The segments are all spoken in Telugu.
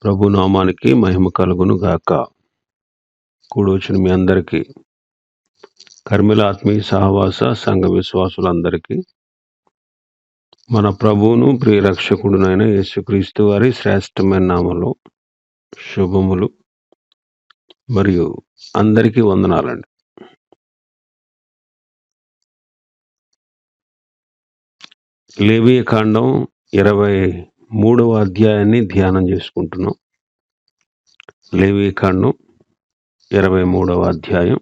ప్రభు నామానికి మహిమ కలుగును గాక. కూడొచ్చిన మీ అందరికీ, కర్మిల ఆత్మీయ సహవాస సంఘ విశ్వాసులందరికీ మన ప్రభువును ప్రియరక్షకుడునైన యేసుక్రీస్తు వారి శ్రేష్టమైన నామములో శుభములు మరియు అందరికీ వందనాలండి. లేవీయ కాండం 23వ అధ్యాయాన్ని ధ్యానం చేసుకుంటున్నాం. లేవీయ కాండం 23వ అధ్యాయం.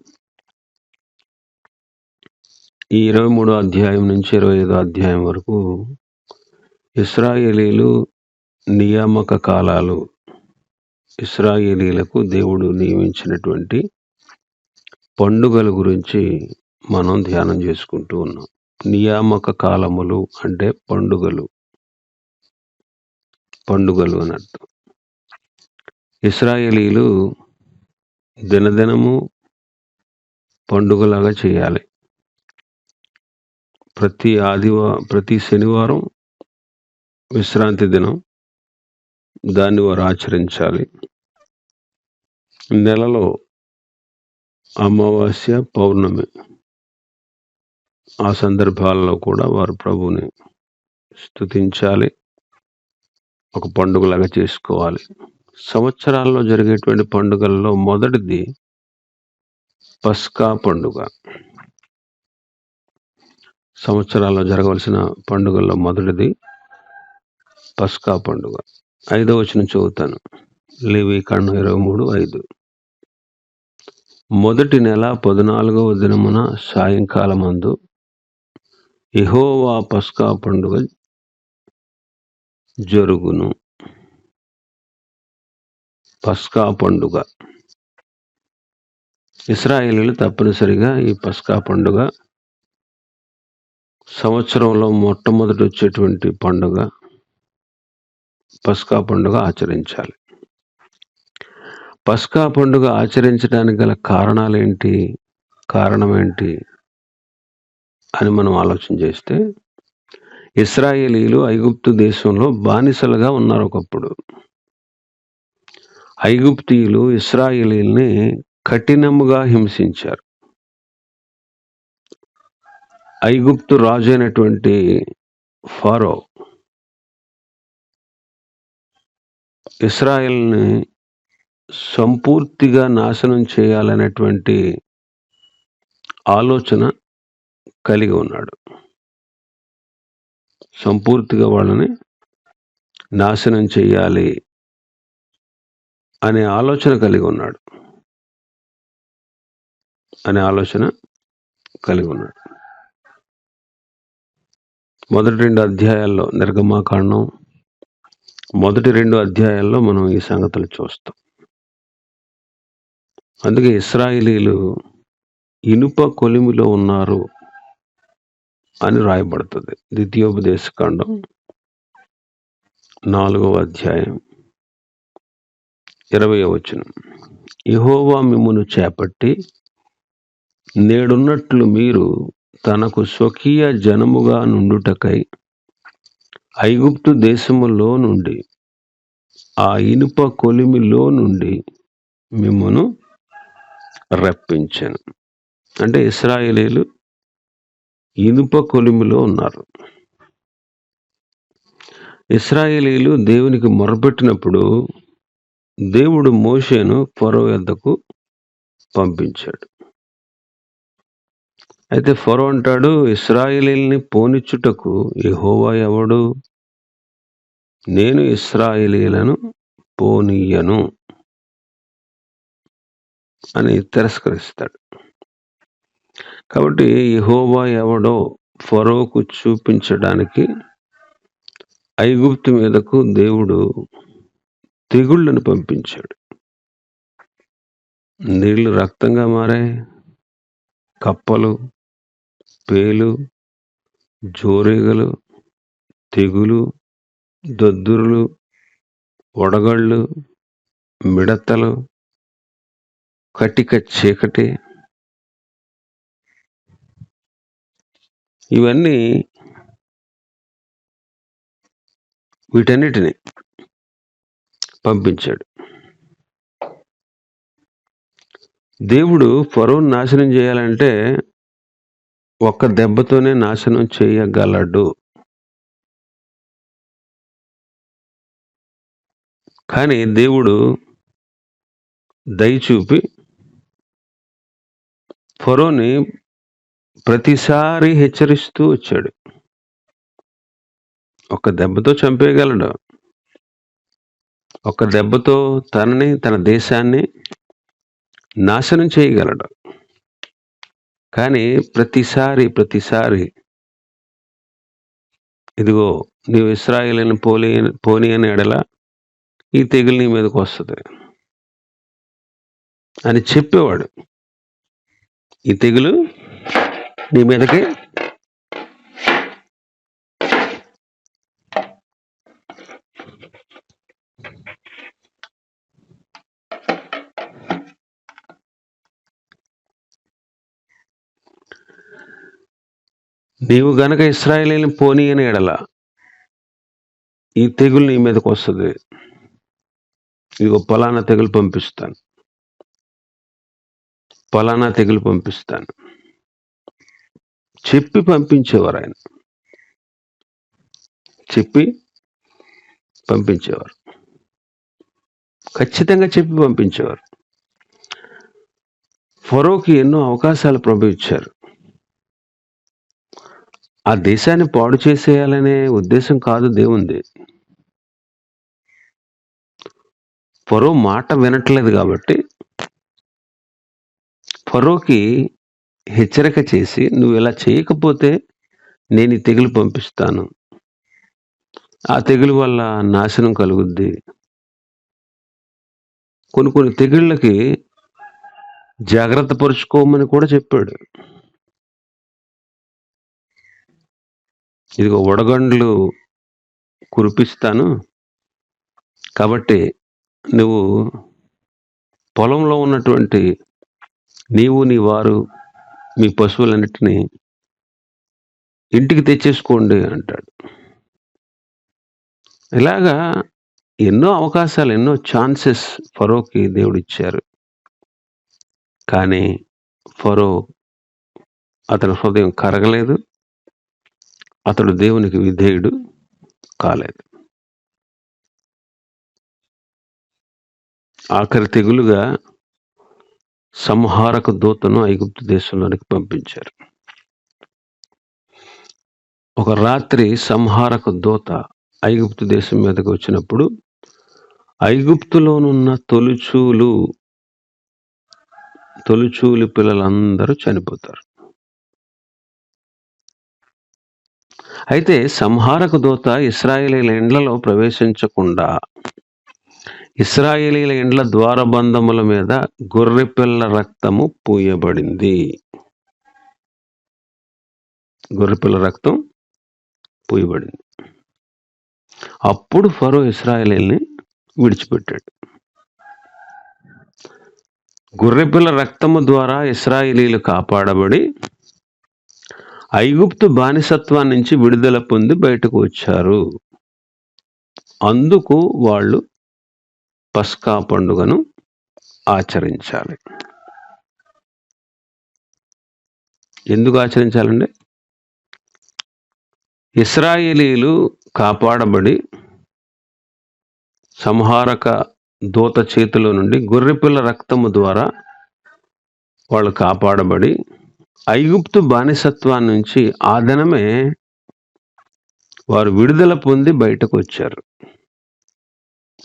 ఈ 23వ అధ్యాయం నుంచి 25వ అధ్యాయం వరకు ఇశ్రాయేలీలు నియామక కాలాలు, ఇశ్రాయేలీలకు దేవుడు నియమించినటువంటి పండుగల గురించి మనం ధ్యానం చేసుకుంటూ ఉన్నాం. నియామక కాలములు అంటే పండుగలు అన్నట్టు. ఇశ్రాయేలీలు దినదినము పండుగలాగా చేయాలి. ప్రతి శనివారం విశ్రాంతి దినం, దాన్ని వారు ఆచరించాలి. నెలలో అమావాస్య, పౌర్ణమి ఆ సందర్భాలలో కూడా వారు ప్రభువుని స్తుతించాలి, ఒక పండుగలాగా చేసుకోవాలి. సంవత్సరాల్లో జరిగేటువంటి పండుగల్లో మొదటిది పస్కా పండుగ. సంవత్సరాల్లో జరగవలసిన పండుగల్లో మొదటిది పస్కా పండుగ. 5వ వచనం చదువుతాను. లేవీ కాండం 23:5. మొదటి నెల 14వ దినమున సాయంకాలమందు యెహోవా పస్కా పండుగ జరుగును. పస్కా పండుగ. ఇశ్రాయేలీలు తప్పనిసరిగా ఈ పస్కా పండుగ, సంవత్సరంలో మొట్టమొదటి వచ్చేటువంటి పండుగ పస్కా పండుగ ఆచరించాలి. పస్కా పండుగ ఆచరించడానికి గల కారణం ఏంటి అని మనం ఆలోచన చేస్తే, ఇశ్రాయేలీలు ఐగుప్తు దేశంలో బానిసలుగా ఉన్నారు ఒకప్పుడు. ఐగుప్తీయులు ఇశ్రాయేలీల్ని కఠినముగా హింసించారు. ఐగుప్తు రాజు అయినటువంటి ఫరో ఇశ్రాయేల్ని సంపూర్తిగా నాశనం చేయాలనేటువంటి ఆలోచన కలిగి ఉన్నాడు. సంపూర్తిగా వాళ్ళని నాశనం చేయాలి అనే ఆలోచన కలిగి ఉన్నాడు. మొదటి 2 అధ్యాయాల్లో, నిర్గమాకాండం మొదటి 2 అధ్యాయాల్లో మనం ఈ సంగతులు చూస్తాం. అందుకే ఇశ్రాయేలీలు ఇనుప కొలిమిలో ఉన్నారు అని రాయబడుతుంది. ద్వితీయోపదేశకాండం 4వ అధ్యాయం 20వ వచనం. యెహోవా మిమ్మును చేపట్టి నేడున్నట్లు మీరు తనకు స్వకీయ జనముగా నుండుటకై ఐగుప్తు దేశములో నుండి, ఆ ఇనుప కొలిమిలో నుండి మిమ్మును రప్పించెను. అంటే ఇశ్రాయేలీలు ఇనుప కొలిమిలో ఉన్నారు. ఇశ్రాయేలీలు దేవునికి మొరపెట్టినప్పుడు దేవుడు మోషేను ఫరో యొద్దకు పంపించాడు. అయితే ఫరో అంటాడు, ఇశ్రాయేలీల్ని పోనిచ్చుటకు యెహోవా ఎవడు? నేను ఇశ్రాయేలీలను పోనీయను అని తిరస్కరిస్తాడు. కాబట్టి యెహోవా ఎవడో ఫరోకు చూపించడానికి ఐగుప్తు మీదకు దేవుడు తెగుళ్ళను పంపించాడు. నీళ్లు రక్తంగా మారాయి. కప్పలు, పేలు, జోరీగలు, తెగులు, దద్దురులు, వడగళ్ళు, మిడతలు, కటిక చీకటి, ఇవన్నీ వీటన్నిటిని పంపించాడు. దేవుడు ఫరోను నాశనం చేయాలంటే ఒక్క దెబ్బతోనే నాశనం చేయగలడు. కానీ దేవుడు దయ చూపి ఫరోని ప్రతిసారి హెచ్చరిస్తూ వచ్చాడు. ఒక్క దెబ్బతో చంపేయగలడు. ఒక్క దెబ్బతో తనని, తన దేశాన్ని నాశనం చేయగలడు. కానీ ప్రతిసారి ఇదిగో నీవు ఇశ్రాయేలును పోనీ అని ఎడల ఈ తెగులు నీ మీదకి వస్తుంది అని చెప్పేవాడు. ఈ తెగులు నీ మీదకి నీవు గనక ఇశ్రాయేలును పోనీ అని ఎడల ఈ తెగులు నీ మీదకి వస్తుంది. ఇదిగో పలానా తెగులు పంపిస్తాను, పలానా తెగులు పంపిస్తాను చెప్పి పంపించేవారు. ఆయన చెప్పి పంపించేవారు. ఖచ్చితంగా చెప్పి పంపించేవారు. ఫరోకి ఎన్నో అవకాశాలు ప్రభు ఇచ్చారు. ఆ దేశాన్ని పాడు చేసేయాలనే ఉద్దేశం కాదు దేవుంది. ఫరో మాట వినట్లేదు కాబట్టి ఫరోకి హెచ్చరిక చేసి, నువ్వు ఇలా చేయకపోతే నేను ఈ తెగులు పంపిస్తాను, ఆ తెగులు వల్ల నాశనం కలుగుద్ది. కొన్ని తెగుళ్ళకి జాగ్రత్త పరుచుకోమని కూడా చెప్పాడు. ఇదిగో వడగండ్లు కురిపిస్తాను, కాబట్టి నువ్వు పొలంలో ఉన్నటువంటి నీవు, నీ వారు, మీ పశువులన్నిటినీ ఇంటికి తెచ్చేసుకోండి అంటాడు. ఇలాగా ఎన్నో అవకాశాలు, ఎన్నో ఛాన్సెస్ ఫరోకి దేవుడిచ్చారు. కానీ ఫరో అతని హృదయం కరగలేదు, అతడు దేవునికి విధేయుడు కాలేదు. ఆఖరి తెగులుగా సంహారక దూతను ఐగుప్తు దేశంలోనికి పంపించారు. ఒక రాత్రి సంహారక దూత ఐగుప్తు దేశం మీదకి వచ్చినప్పుడు ఐగుప్తులోనున్న తొలిచూలు పిల్లలందరూ చనిపోతారు. అయితే సంహారక దూత ఇశ్రాయేలీల ఇండ్లలో ప్రవేశించకుండా ఇశ్రాయేలీల ఇండ్ల ద్వారబంధముల మీద గొర్రెపిల్ల రక్తము పూయబడింది. గొర్రెపిల్ల రక్తం పూయబడింది. అప్పుడు ఫరో ఇశ్రాయేలీల్ని విడిచిపెట్టాడు. గొర్రెపిల్ల రక్తము ద్వారా ఇశ్రాయేలీలు కాపాడబడి ఐగుప్తు బానిసత్వం నుంచి విడుదల పొంది బయటకు వచ్చారు. అందుకు వాళ్ళు పస్కా పండుగను ఆచరించాలి. ఎందుకు ఆచరించాలండి? ఇశ్రాయేలీలు కాపాడబడి సంహారక దూత చేతిలో నుండి గొర్రెపిల్ల రక్తము ద్వారా వాళ్ళు కాపాడబడి ఐగుప్తు బానిసత్వాన్ని నుంచి ఆ దినమే వారు విడుదల పొంది బయటకు వచ్చారు.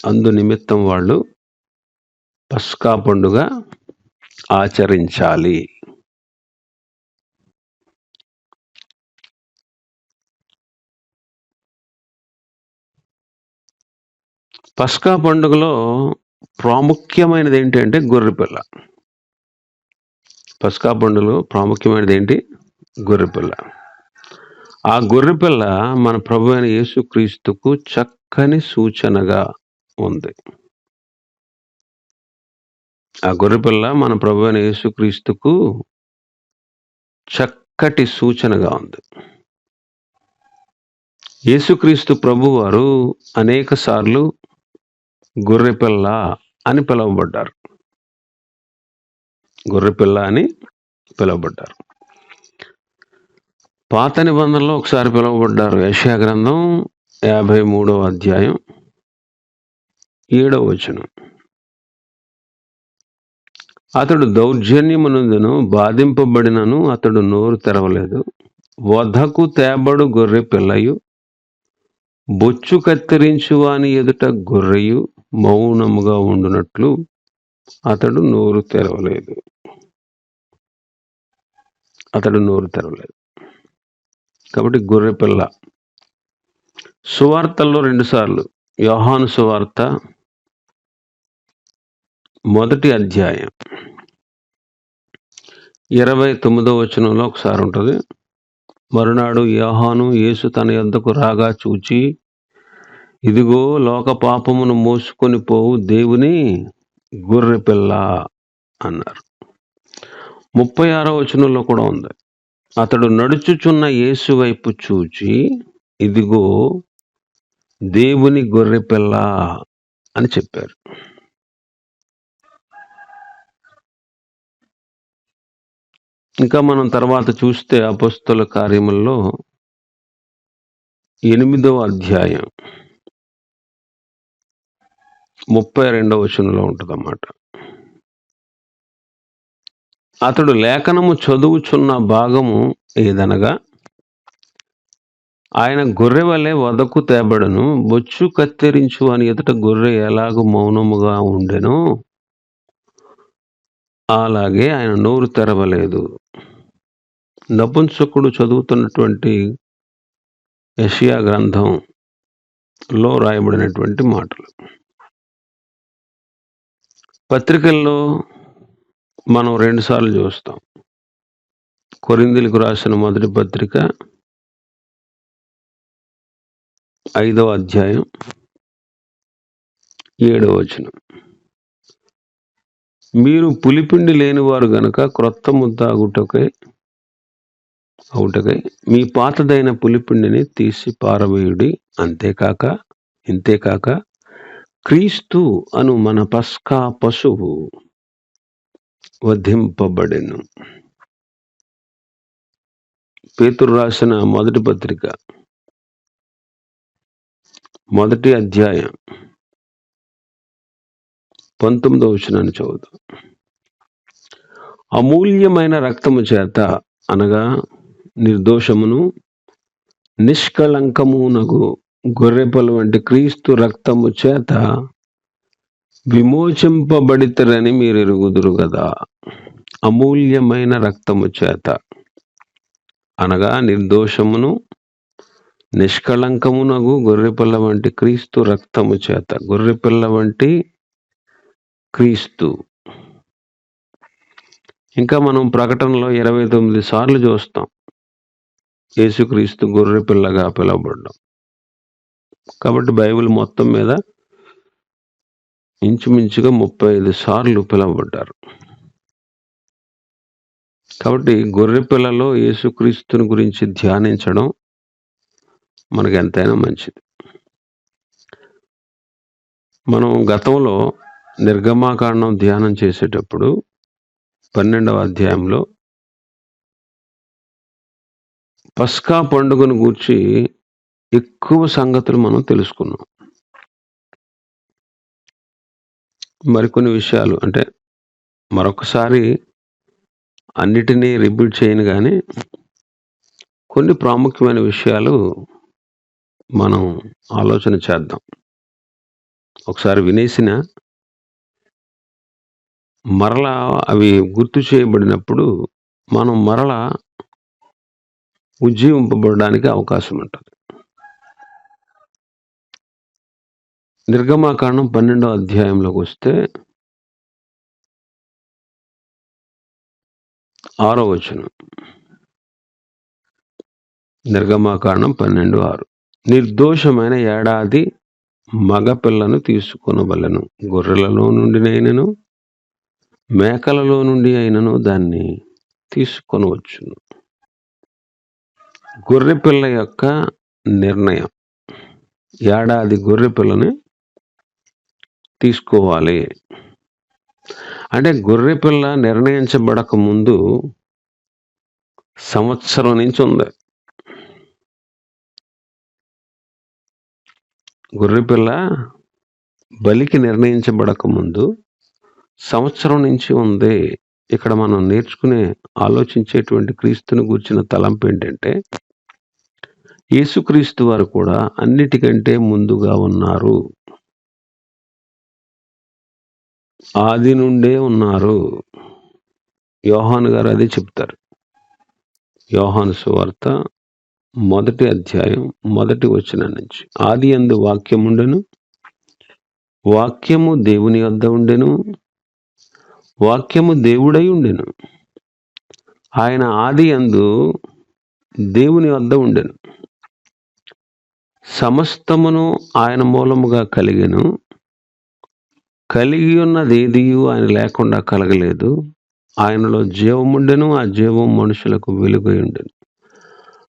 అందు నిమిత్తం వాళ్ళు పస్కా పండుగ ఆచరించాలి. పస్కా పండుగలో ప్రాముఖ్యమైనది ఏంటంటే గొర్రెపిల్ల. పస్కా పండుగలో ప్రాముఖ్యమైనది ఏంటి? గొర్రెపిల్ల. ఆ గొర్రెపిల్ల మన ప్రభు అయిన యేసుక్రీస్తుకు చక్కని సూచనగా ఉంది. ఆ గొర్రెపిల్ల మన ప్రభు అయిన యేసుక్రీస్తుకు చక్కటి సూచనగా ఉంది. యేసుక్రీస్తు ప్రభువారు అనేక సార్లు గొర్రెపిల్ల అని పిలువబడ్డారు. గొర్రెపిల్ల అని పిలువబడ్డారు. పాత నిబంధనలో ఒకసారి పిలువబడ్డారు. యెషయా గ్రంథం 53వ అధ్యాయం 7వ వచనం. అతడు దౌర్జన్యమునందును బాధింపబడినను అతడు నోరు తెరవలేదు. వధకు తేబడు గొర్రె పిల్లయు, బొచ్చు కత్తిరించు వాని ఎదుట గొర్రెయు మౌనముగా ఉండునట్లు అతడు నోరు తెరవలేదు. కాబట్టి గొర్రె పిల్ల. సువార్తల్లో 2 సార్లు. యోహాను సువార్త 1వ అధ్యాయం 29వ వచనంలో ఒకసారి ఉంటుంది. మరునాడు యోహాను యేసు తన యొద్దకు రాగా చూచి, ఇదిగో లోక పాపమును మోసుకొని పోవు దేవుని గొర్రె పిల్ల అన్నారు. 36వ వచనంలో కూడా ఉంది. అతడు నడుచుచున్న యేసు వైపు చూచి, ఇదిగో దేవుని గొర్రె పిల్ల అని చెప్పారు. ఇంకా మనం తర్వాత చూస్తే అపొస్తలుల కార్యముల్లో 8వ అధ్యాయం 32వ వచనంలో ఉంటుందన్నమాట. అతడు లేఖనము చదువుచున్న భాగము ఏదనగా, ఆయన గొర్రె వలె వధకు తేబడను, బొచ్చు కత్తిరించు అని ఎదుట గొర్రె ఎలాగూ మౌనముగా ఉండెనో అలాగే ఆయన నోరు తెరవలేదు. నపుంసకుడు చదువుతున్నటువంటి యెషయా గ్రంథంలో రాయబడినటువంటి మాటలు. పత్రికల్లో మనం 2 సార్లు చూస్తాం. కొరింథీయులకు రాసిన మొదటి పత్రిక 5వ అధ్యాయం 7వ వచనం. మీరు పులిపిండి లేనివారు గనుక క్రొత్త ముద్ద అవుటకై మీ పాతదైన పులిపిండిని తీసి పారవేయుడి. ఇంతేకాక క్రీస్తు అను మన పస్కా పశువు వధింపబడెను. పేతురు రాసిన మొదటి పత్రిక 1వ అధ్యాయం 19వ వచనాన్ని చదువుతాం. అమూల్యమైన రక్తము చేత అనగా నిర్దోషమును నిష్కళంకమునగు గొర్రెపిల్ల వంటి క్రీస్తు రక్తము చేత విమోచింపబడితరని మీరు ఎరుగుదురు కదా. అమూల్యమైన రక్తము చేత అనగా నిర్దోషమును నిష్కళంకమునగు గొర్రెపిల్ల వంటి క్రీస్తు రక్తము చేత. గొర్రెపిల్ల వంటి క్రీస్తు. ఇంకా మనం ప్రకటనలో 29 సార్లు చూస్తాం యేసుక్రీస్తు గొర్రె పిల్లగా పిలువబడ్డం. కాబట్టి బైబిల్ మొత్తం మీద ఇంచుమించుగా 35 సార్లు పిలువబడ్డారు. కాబట్టి గొర్రె పిల్లలో యేసుక్రీస్తుని గురించి ధ్యానించడం మనకు ఎంతైనా మంచిది. మనం గతంలో నిర్గమాకాండం ధ్యానం చేసేటప్పుడు 12వ అధ్యాయంలో పస్కా పండుగను గూర్చి ఎక్కువ సంగతులు మనం తెలుసుకున్నాం. మరికొన్ని విషయాలు అంటే మరొకసారి అన్నిటినీ రిపీట్ చేయను కానీ కొన్ని ప్రాముఖ్యమైన విషయాలు మనం ఆలోచన చేద్దాం. ఒకసారి వినేసిన మరలా అవి గుర్తు చేయబడినప్పుడు మనం మరలా ఉజ్జీవింపబడడానికి అవకాశం ఉంటుంది. నిర్గమాకాండం 12వ అధ్యాయంలోకి వస్తే 6వ వచనం. నిర్గమాకాండం 12:6. నిర్దోషమైన ఏడాది మగపిల్లను తీసుకొనవలెను. గొర్రెలలో నుండి అయినను మేకలలో నుండి అయినను దాన్ని తీసుకొనవచ్చును. గొర్రెపిల్ల యొక్క నిర్ణయం. ఏడాది గొర్రెపిల్లని తీసుకోవాలి. అంటే గొర్రె పిల్ల నిర్ణయించబడక ముందు సంవత్సరం నుంచి ఉంది. గొర్రె పిల్ల బలికి నిర్ణయించబడక ముందు సంవత్సరం నుంచి ఉంది. ఇక్కడ మనం నేర్చుకునే, ఆలోచించేటువంటి క్రీస్తుని గూర్చిన తలంపు ఏంటంటే, యేసుక్రీస్తు వారు కూడా అన్నిటికంటే ముందుగా ఉన్నారు. ఆది నుండే ఉన్నారు. యోహాను గారు అదే చెప్తారు. యోహాను సువార్త 1వ అధ్యాయం 1వ వచనం నుంచి, ఆదియందు వాక్యముండెను, వాక్యము దేవుని వద్ద ఉండెను, వాక్యము దేవుడై ఉండెను, ఆయన ఆదియందు దేవుని వద్ద ఉండెను, సమస్తమును ఆయన మూలముగా కలిగెను, కలిగి ఉన్నదేదియు ఆయన లేకుండా కలగలేదు. ఆయనలో జీవముండెను, ఆ జీవం మనుషులకు వెలుగై ఉండెను.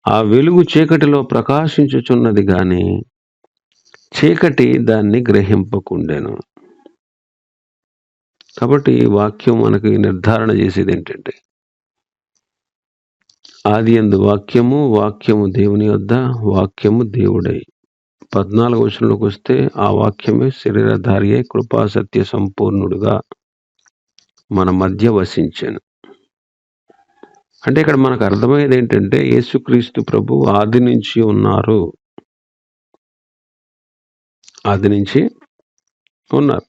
ఆ వెలుగు చీకటిలో ప్రకాశించుచున్నది గాని చీకటి దాన్ని గ్రహింపకుండెను. కాబట్టి ఈ వాక్యం మనకి నిర్ధారణ చేసేది ఏంటంటే, ఆదియందు వాక్యము, వాక్యము దేవుని వద్ద, వాక్యము దేవుడై. 14వ వచనంలోకి వస్తే, ఆ వాక్యమే శరీరధారి అయి కృపా సత్య సంపూర్ణుడుగా మన మధ్య వసించెను. అంటే ఇక్కడ మనకు అర్థమయ్యేది ఏంటంటే, యేసుక్రీస్తు ప్రభు ఆది నుంచి ఉన్నారు. ఆది నుంచి ఉన్నారు.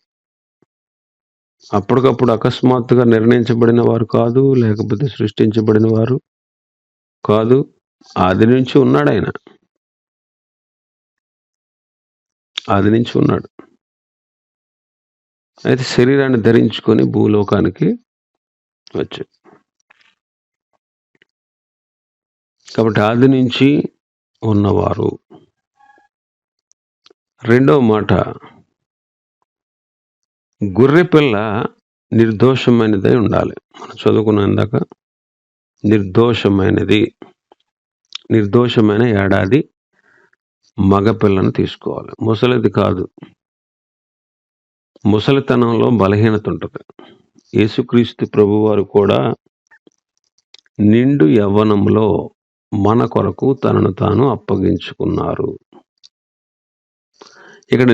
అప్పటికప్పుడు అకస్మాత్తుగా నిర్ణయించబడిన వారు కాదు, లేకపోతే సృష్టించబడిన వారు కాదు. ఆది నుంచి ఉన్నాడు ఆయన. ఆది నుంచి ఉన్నాడు. అయితే శరీరాన్ని ధరించుకొని భూలోకానికి వచ్చాడు. కాబట్టి ఆది నుంచి ఉన్నవారు. రెండవ మాట, గొర్రె పిల్ల నిర్దోషమైనదై ఉండాలి. మనం చదువుకున్న ఇందాక, నిర్దోషమైన ఏడాది మగపిల్లను తీసుకోవాలి. ముసలిది కాదు. ముసలితనంలో బలహీనత ఉంటుంది. యేసుక్రీస్తు ప్రభువారు కూడా నిండు యవ్వనంలో మన కొరకు తనను తాను అప్పగించుకున్నారు. ఇక్కడ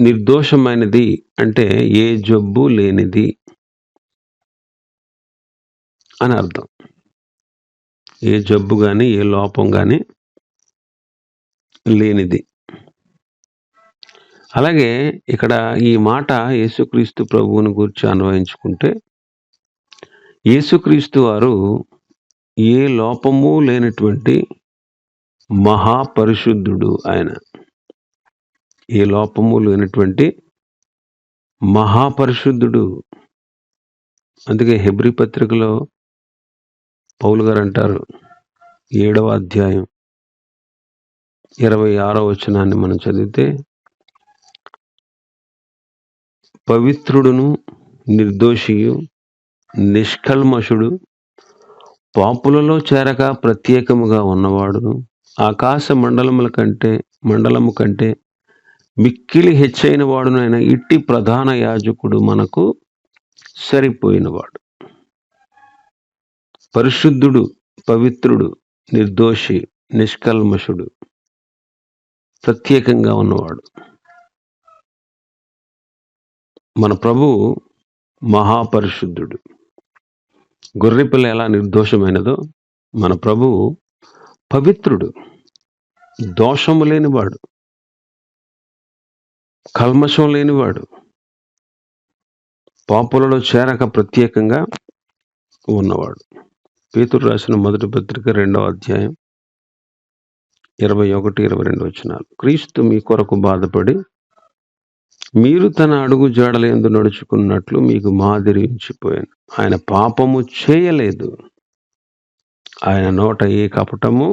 నిర్దోషమైనది అంటే ఏ జబ్బు లేనిది అని అర్థం. ఏ జబ్బు కానీ, ఏ లోపం కానీ లేనిది. అలాగే ఇక్కడ ఈ మాట యేసుక్రీస్తు ప్రభువుని గురించి అన్వయించుకుంటే, యేసుక్రీస్తు వారు ఏ లోపము లేనటువంటి మహాపరిశుద్ధుడు. ఆయన ఏ లోపము లేనటువంటి మహాపరిశుద్ధుడు. అందుకే హెబ్రీ పత్రికలో పౌలు గారు అంటారు, 7వ అధ్యాయం 26వ వచనాన్ని మనం చదివితే, పవిత్రుడును, నిర్దోషియు, నిష్కల్మషుడు, పాపులలో చేరక ప్రత్యేకముగా ఉన్నవాడును, ఆకాశ మండలము కంటే మిక్కిలి హెచ్చైన వాడునైన ఇట్టి ప్రధాన యాజకుడు మనకు సరిపోయినవాడు. పరిశుద్ధుడు, పవిత్రుడు, నిర్దోషి, నిష్కల్మషుడు, ప్రత్యేకంగా ఉన్నవాడు మన ప్రభువు. మహాపరిశుద్ధుడు. గొర్రెపిల్ల ఎలా నిర్దోషమైనదో, మన ప్రభువు పవిత్రుడు, దోషము లేనివాడు, కల్మషం లేనివాడు, పాపులలో చేరక ప్రత్యేకంగా ఉన్నవాడు. పేతురు రాసిన 1వ పత్రిక 2వ అధ్యాయం 21-22 వచనాలు. క్రీస్తు మీ కొరకు బాధపడి మీరు తన అడుగు జాడలందు నడుచుకున్నట్లు మీకు మాదిరి ఉంచిపోయాను. ఆయన పాపము చేయలేదు, ఆయన నోట ఏ కపటము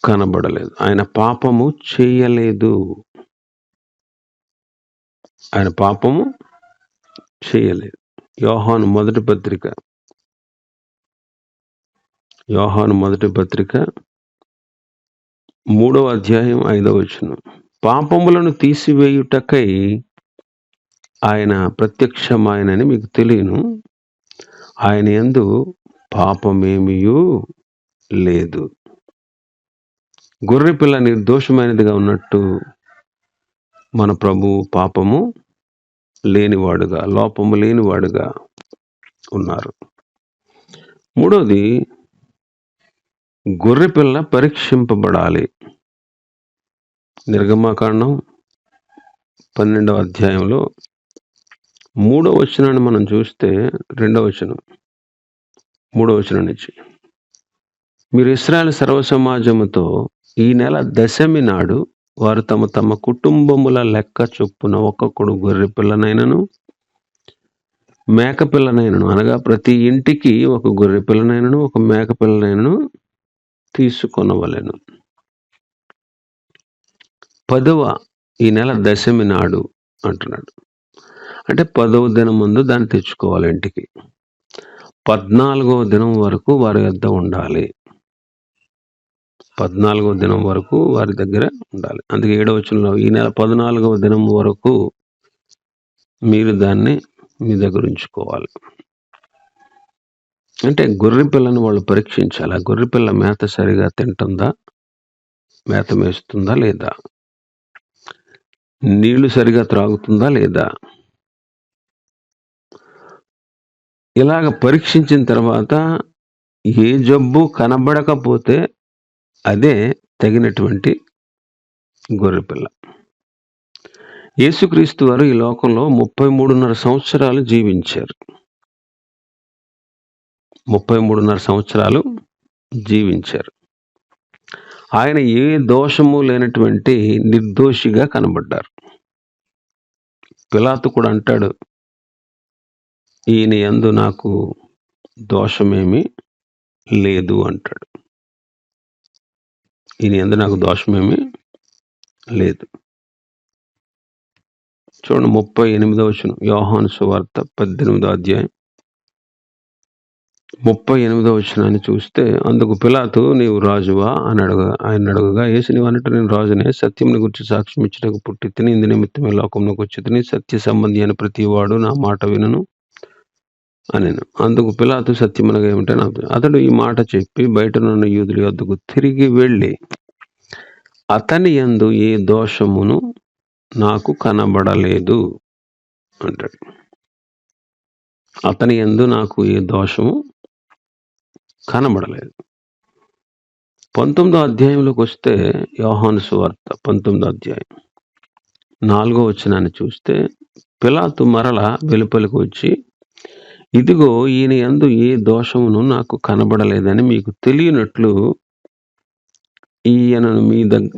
కనబడలేదు. ఆయన పాపము చేయలేదు, ఆయన పాపము చేయలేదు. యోహాను మొదటి పత్రిక 3వ అధ్యాయం 5వ వచనం. పాపములను తీసివేయుటకై ఆయన ప్రత్యక్షమాయనని మీకు తెలియను. ఆయన యందు పాపమేమియూ లేదు. గొర్రెపిల్ల నిర్దోషమైనదిగా ఉన్నట్టు మన ప్రభువు పాపము లేనివాడుగా, లోపము లేనివాడుగా ఉన్నారు. మూడోది, గొర్రెపిల్ల పరీక్షింపబడాలి. నిర్గమాకాండం 12వ అధ్యాయంలో 3వ వచనాన్ని మనం చూస్తే 2వ వచనం 3వ వచనం నుంచి, మీరు ఇశ్రాయేలు సర్వ సమాజముతో ఈ నెల దశమి నాడు వారు తమ తమ కుటుంబముల లెక్క చొప్పున ఒక్కొక్కడు గొర్రె పిల్లనైనను మేక పిల్లనైనను, అనగా ప్రతి ఇంటికి ఒక గొర్రె పిల్లనైనను ఒక మేక పిల్లనైనను తీసుకొనవలెను. 10వ ఈ నెల దశమి నాడు అంటున్నాడు. అంటే 10వ దినం ముందు దాన్ని తెచ్చుకోవాలి ఇంటికి. 14వ దినం వరకు వారి వద్ద ఉండాలి. 14వ దినం వరకు వారి దగ్గర ఉండాలి. అందుకే 7వ వచనంలో ఈ నెల 14వ దినం వరకు మీరు దాన్ని మీ దగ్గర ఉంచుకోవాలి. అంటే గొర్రె పిల్లను వాళ్ళు పరీక్షించాలి. ఆ గొర్రె పిల్ల మేత సరిగా తింటుందా, మేత మేస్తుందా లేదా, నీళ్లు సరిగా త్రాగుతుందా లేదా. ఇలాగ పరీక్షించిన తర్వాత ఏ జబ్బు కనబడకపోతే అదే తగినటువంటి గొర్రెపిల్ల. యేసుక్రీస్తు వారు ఈ లోకంలో 33.5 సంవత్సరాలు జీవించారు. 33.5 సంవత్సరాలు జీవించారు. ఆయన ఏ దోషము లేనటువంటి నిర్దోషిగా కనబడ్డారు. పిలాతు కూడా అంటాడు, ఈయన యందు నాకు దోషమేమీ లేదు అంటాడు. ఈయన యందు నాకు దోషమేమీ లేదు. చూడండి 38వ వచనం, యోహాను సువార్త 18వ అధ్యాయం 38వ వచనాన్ని చూస్తే, అందుకు పిలాతు నీవు రాజువా అని ఆయన అడగగా, యేసు నీవు అన్నట్టు నేను రాజునే, సత్యముని గురించి సాక్ష్యం ఇచ్చటకు పుట్టి తిని ఇందు నిమిత్తమే లోకంలోకి వచ్చి తిని, సత్య సంబంధి అని ప్రతి వాడు నా మాట వినను అనెను. అందుకు పిలాతు సత్యమనగా ఏమిటని అతడు ఈ మాట చెప్పి బయటనున్న యూదుల యొద్దకు తిరిగి వెళ్ళి, అతని యందు ఏ దోషమును నాకు కనబడలేదు అంటాడు. అతని యందు నాకు ఏ దోషము కనబడలేదు. 19వ అధ్యాయంలోకి వస్తే, యోహాను సువార్త 19వ అధ్యాయం 4వ వచనాన్ని చూస్తే, పిలాతు మరల వెలుపలికి వచ్చి, ఇదిగో ఈయన యందు ఏ దోషమును నాకు కనబడలేదని మీకు తెలియనట్లు ఈయనను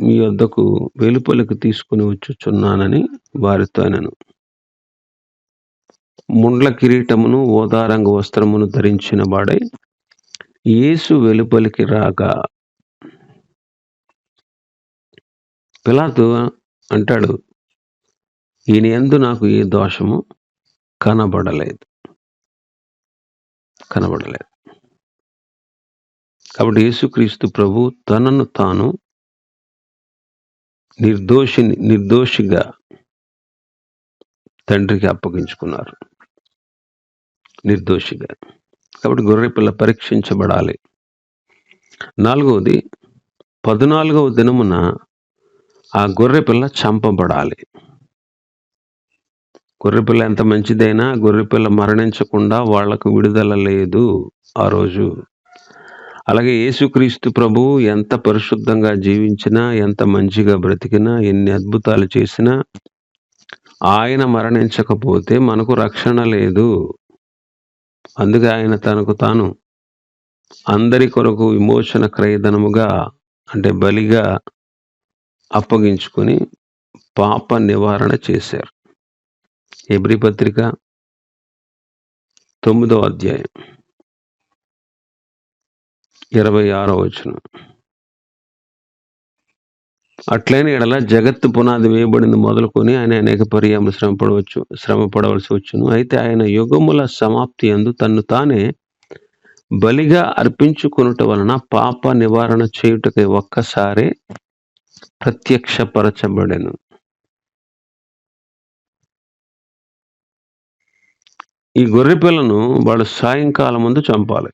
మీ వద్దకు వెలుపలికి తీసుకుని వచ్చుచున్నానని వారితో అనెను. ముండ్ల కిరీటమును ఓదారంగ వస్త్రమును ధరించిన వాడై యేసు వెలుపలికి రాగా, పిలాతు అంటాడు, ఈయన యందు నాకు ఏ దోషము కనబడలేదు. కాబట్టి యేసుక్రీస్తు ప్రభు తనను తాను నిర్దోషిగా తండ్రికి అప్పగించుకున్నారు. నిర్దోషిగా. కాబట్టి గొర్రెపిల్ల పరీక్షించబడాలి. 4వది, 14వ దినమున ఆ గొర్రెపిల్ల చంపబడాలి. గొర్రెపిల్ల ఎంత మంచిదైనా గొర్రెపిల్ల మరణించకుండా వాళ్లకు విడుదల లేదు ఆ రోజు. అలాగే యేసుక్రీస్తు ప్రభువు ఎంత పరిశుద్ధంగా జీవించినా, ఎంత మంచిగా బ్రతికినా, ఎన్ని అద్భుతాలు చేసినా ఆయన మరణించకపోతే మనకు రక్షణ లేదు. అందుకే ఆయన తనకు తాను అందరి కొరకు విమోచన క్రయధనముగా, అంటే బలిగా అప్పగించుకొని పాప నివారణ చేశారు. హెబ్రీ పత్రిక 9వ అధ్యాయం 26వ వచనం, అట్లైన ఎడల జగత్తు పునాది వేయబడింది మొదలుకొని ఆయన అనేక పర్యాయములు శ్రమ పడవలసి వచ్చును. అయితే ఆయన యుగముల సమాప్తి యందు తన్ను తానే బలిగా అర్పించుకొనుట వలన పాప నివారణ చేయుటకై ఒక్కసారే ప్రత్యక్షపరచబడెను. ఈ గొర్రె పిల్లను వాళ్ళు సాయంకాలం ముందు చంపాలి.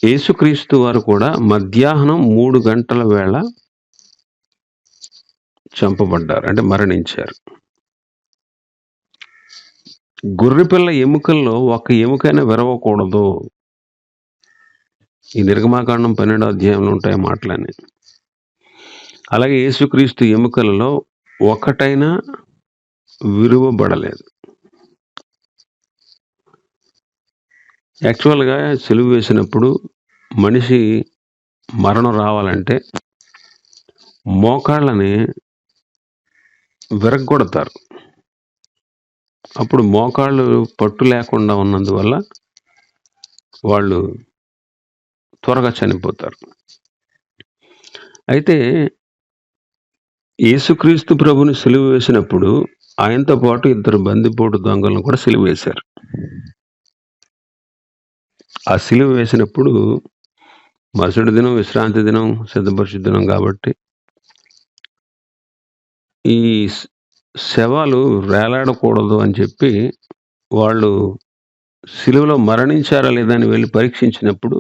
యేసుక్రీస్తు వారు కూడా మధ్యాహ్నం 3 గంటల వేళ చంపబడ్డారు, అంటే మరణించారు. గొర్రెపిల్ల ఎముకల్లో ఒక ఎముకైనా విరవకూడదు. ఈ నిర్గమాకాండం 12వ అధ్యాయంలో ఉంటాయి మాటలని. అలాగే యేసుక్రీస్తు ఎముకలలో ఒకటైనా విరువబడలేదు. యాక్చువల్గా సిలువ వేసినప్పుడు మనిషి మరణం రావాలంటే మోకాళ్ళని విరగ్గొడతారు. అప్పుడు మోకాళ్ళు పట్టు లేకుండా ఉన్నందువల్ల వాళ్ళు త్వరగా చనిపోతారు. అయితే యేసుక్రీస్తు ప్రభుని సిలువ వేసినప్పుడు ఆయనతో పాటు 2 బందిపోటు దొంగలను కూడా సిలువ వేశారు. ఆ సిలువ వేసినప్పుడు మరుసటి దినం విశ్రాంతి దినం, సిద్ధపరిశు దినం కాబట్టి ఈ శవాలు వేలాడకూడదు అని చెప్పి వాళ్ళు సిలువలో మరణించారా లేదా అని వెళ్ళి పరీక్షించినప్పుడు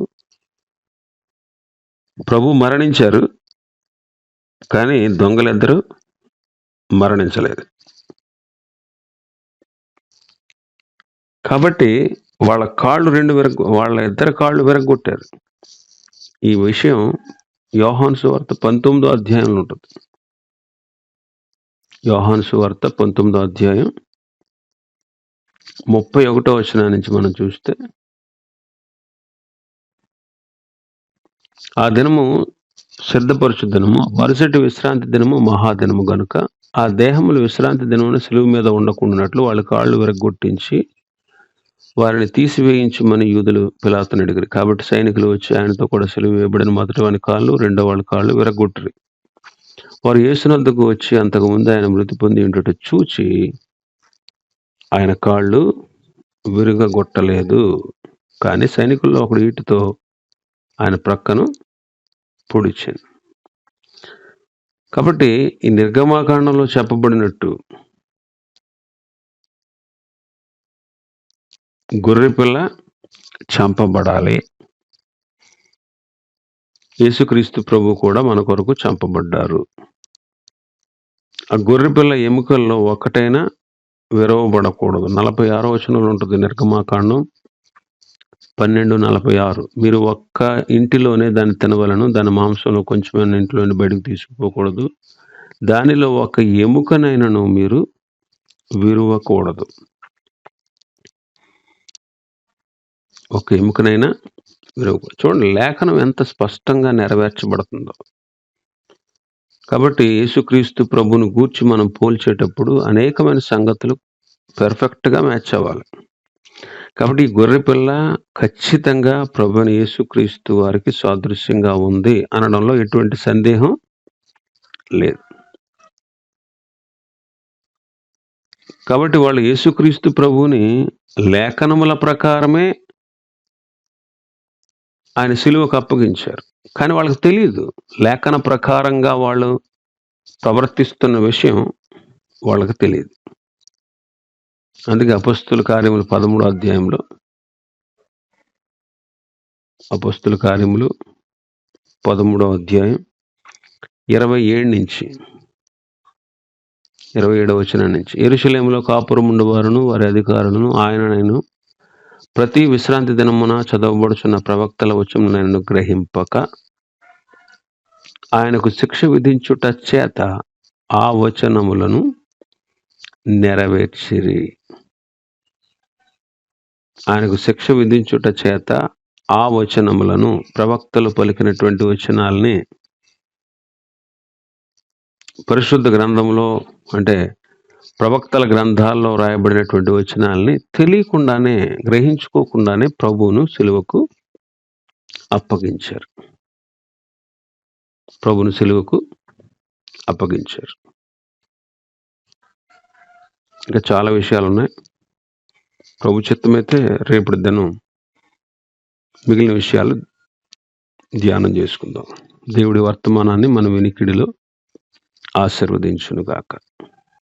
ప్రభు మరణించారు, కానీ దొంగలిద్దరూ మరణించలేదు. కాబట్టి వాళ్ళ ఇద్దరి కాళ్ళు విరగ్గొట్టారు. ఈ విషయం యోహాను సువార్త 19వ అధ్యాయంలో ఉంటుంది. యోహాను సువార్త 19వ అధ్యాయం 31వ వచనం నుంచి మనం చూస్తే, ఆ దినము సిద్ధపరచు దినము, మరుసటి విశ్రాంతి దినము మహాదినము గనుక ఆ దేహములు విశ్రాంతి దినమున సిలువ మీద ఉండకుండానట్లు వాళ్ళ కాళ్ళు విరగ్గొట్టించి వారిని తీసివేయించమని యూదులు పిలాతును అడిగారు. కాబట్టి సైనికులు వచ్చి ఆయనతో కూడా సిలువ వేయబడిన మొదటి వాని కాళ్ళు, రెండో వాళ్ళ కాళ్ళు విరగ్గొట్టిరి. వారు యేసునొద్దకు వచ్చి అంతకుముందు ఆయన మృతి పొంది ఉండుట చూచి ఆయన కాళ్ళు విరగగొట్టలేదు, కానీ సైనికుల్లో ఒకడు ఈటితో ఆయన ప్రక్కను పొడిచాను. కాబట్టి ఈ నిర్గమాకాండంలో చెప్పబడినట్టు గొర్రెపిల్ల చంపబడాలి. యేసుక్రీస్తు ప్రభు కూడా మన కొరకు చంపబడ్డారు. ఆ గొర్రెపిల్ల ఎముకల్లో ఒకటైనా విరవబడకూడదు. 46వ వచనంలో ఉంటుంది నిర్గమాకాండం 12:46. మీరు ఒక్క ఇంటిలోనే దాన్ని తినవలను, దాని మాంసంలో కొంచెమైనా ఇంట్లోని బయటకు తీసుకుపోకూడదు, దానిలో ఒక ఎముకనైనను మీరు విరువకూడదు. ఒక ఎముకనైనా విరవకూడదు. చూడండి, లేఖనం ఎంత స్పష్టంగా నెరవేర్చబడుతుందో. కాబట్టి యేసుక్రీస్తు ప్రభుని గూర్చి మనం పోల్చేటప్పుడు అనేకమైన సంగతులు పెర్ఫెక్ట్గా మ్యాచ్ అవ్వాలి. కాబట్టి ఈ గొర్రెపిల్ల ఖచ్చితంగా ప్రభువైన యేసుక్రీస్తు వారికి సాదృశ్యంగా ఉంది అనడంలో ఎటువంటి సందేహం లేదు. కాబట్టి వాళ్ళు యేసుక్రీస్తు ప్రభువుని లేఖనముల ప్రకారమే ఆయన సిలువకు అప్పగించారు, కానీ వాళ్ళకి తెలియదు లేఖన ప్రకారంగా వాళ్ళు ప్రవర్తిస్తున్న విషయం వాళ్ళకి తెలియదు. అందుకే అపొస్తలుల కార్యములు 13వ అధ్యాయంలో, అపొస్తలుల కార్యములు 13వ అధ్యాయం 27 నుంచి 27వ వచనం నుంచి, యెరూషలేములో కాపురం ఉండేవారును వారి అధికారులను ఆయనను ప్రతి విశ్రాంతి దినమున చదవబడుచున్న ప్రవక్తల వచనములను గ్రహింపక ఆయనకు శిక్ష విధించుట చేత ఆ వచనములను నెరవేర్చిరి. ఆయనకు శిక్ష విధించుట చేత ఆ వచనములను, ప్రవక్తలు పలికినటువంటి వచనాలని పరిశుద్ధ గ్రంథంలో, అంటే ప్రవక్తల గ్రంథాల్లో రాయబడినటువంటి వచనాలని తెలియకుండానే, గ్రహించుకోకుండానే ప్రభువును సిలువకు అప్పగించారు. ప్రభువును సిలువకు అప్పగించారు. ఇంకా చాలా విషయాలు ఉన్నాయి. ప్రభు చిత్తమైతే రేపటి దినం మిగిలిన విషయాలు ధ్యానం చేసుకుందాం. దేవుడి వర్తమానాన్ని మన వినికిడిలో ఆశీర్వదించునుగాక.